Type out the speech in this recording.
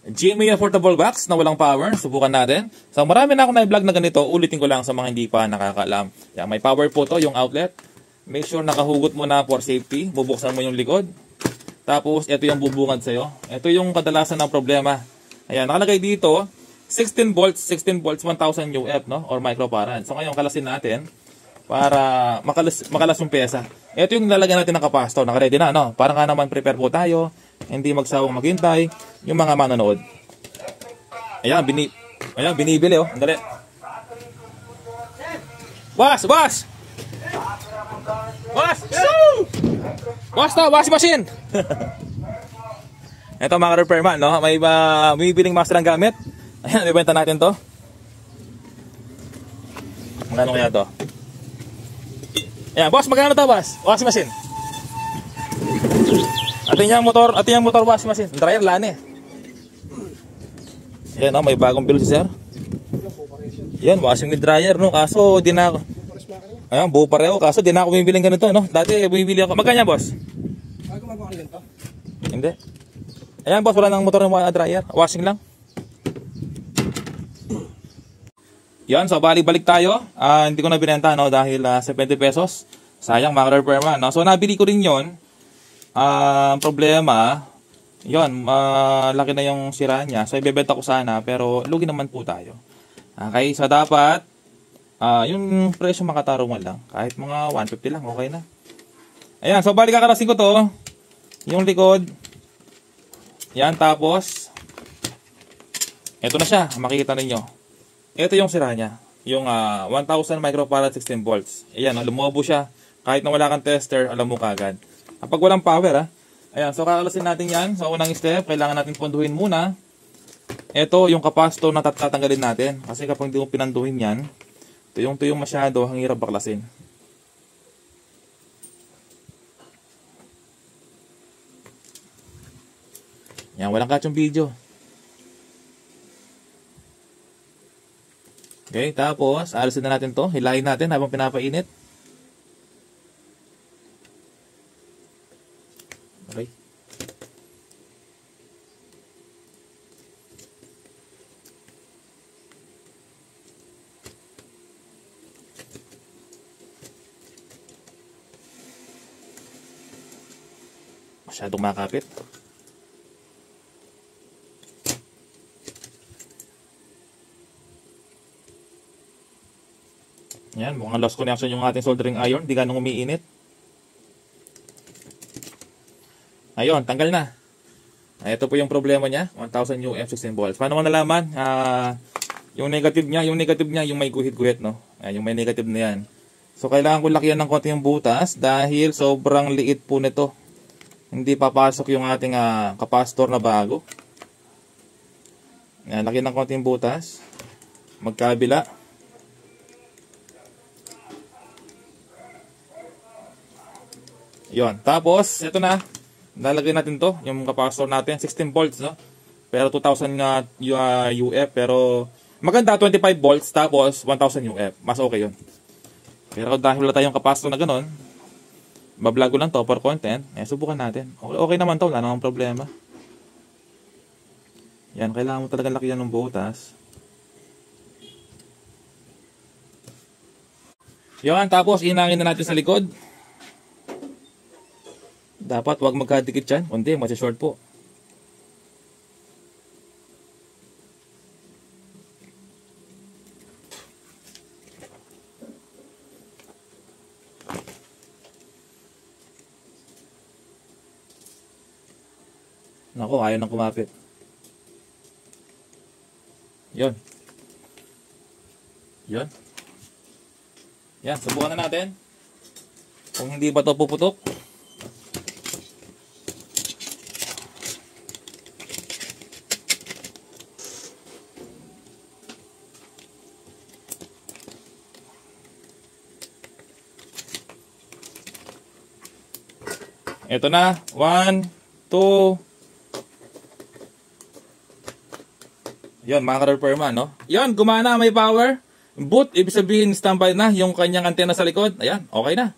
GMA affordable box na walang power. Subukan natin. So marami na ako na-vlog na ganito. Ulitin ko lang sa mga hindi pa nakakaalam. Yan, may power po to yung outlet. Make sure nakahugot mo na for safety. Bubuksan mo yung likod. Tapos ito yung bubungad sa'yo. Ito yung kadalasan ng problema. Ayan, nakalagay dito 16 volts 1000 UF, no? Or microfarad. So ngayon kalasin natin para makalas yung pesa. Ito yung lalagyan natin ng capacitor. Naka-ready na, no? Para nga naman prepare po tayo. Hindi magsawang maghintay yung mga manonood. Ayan, binibili, oh. Dali. Boss! Boss! Boss! Boss to! Washing machine! Ito mga repairman, no? May bibiling master ng gamit. Ayan, ibenta natin to. Magkano kaya to? Ayan, boss, magkano to, boss? Washing machine. Atin yung motor washing machine. Dryer lane. Ayan, no? May bagong build si sir. Ayan, washing with dryer, no? Kaso, di na ako. Ayan, buo pareho. Kaso, di na ako bumibiling ganito, no? Dati, bumibili ako. Magkano, boss? Bago magawa ka ganito? Hindi. Ayan, boss, wala nang motor ng dryer. Washing lang. Yan, so balik tayo. Hindi ko na binenta, no, dahil 70 pesos. Sayang mga repairman, no. So nabili ko rin 'yon. Problema, 'yon, laki na yung sira niya. So ibebenta ko sana, pero lugi naman po tayo. Okay, so dapat yung presyo makatarungan lang. Kahit mga 150 lang, okay na. Ayan, so balik kakarasin ko 'to. Yung likod. Yan, tapos ito na siya, makikita ninyo. Ito yung sira niya. Yung 1000 microfarad 16 volts. Ayan, lumobo siya. Kahit na wala kang tester, alam mo kagad. Kapag walang power, ayan, so kakalasin natin yan. So unang step, kailangan natin punduhin muna. Ito yung capacitor na tatanggalin natin. Kasi kapag hindi mo pinanduhin yan, tuyong-tuyong masyado, ang hirap baklasin. Yan, walang catch yung video. Okay, tapos alisin na natin to. Hilahin natin habang pinapainit. Okay. Masyadong makapit. Yan, mukhang lost connection yung ating soldering iron. Di ganong umiinit. Ayun, tanggal na. Ito po yung problema niya. 1000 UF 16 volts. Paano mo nalaman? Yung negative niya, yung may guhit-guhit, no? Yung may negative na yan. So, kailangan ko lakihan ng konti yung butas dahil sobrang liit po nito. Hindi papasok yung ating capacitor na bago. Yan, lakihan ng konti yung butas. Magkabila. Yon, tapos ito na. Lalagay natin to, yung capacitor natin, 16 volts, no? Pero 2000 UF, pero maganda 25 volts tapos 1000 UF. Mas okay 'yun. Pero dahil wala tayong capacitor na ganoon, bablog ko lang to for content. Subukan natin. Okay naman to, wala namang problema. Yan, kailangan mo talaga lakihan ng butas. Yan, tapos inangin na natin sa likod. Dapat wag magkadikit yan, kundi masya-short po. Nako, ayaw nang kumapit. Yon. Yon. Yan, subukan na natin. Kung hindi ba ito puputok. Ito na, 1, 2. Yan, mga ka-repairman, no? Yan, gumana, may power. Boot, ibig sabihin standby na yung kanyang antena sa likod. Ayan, okay na.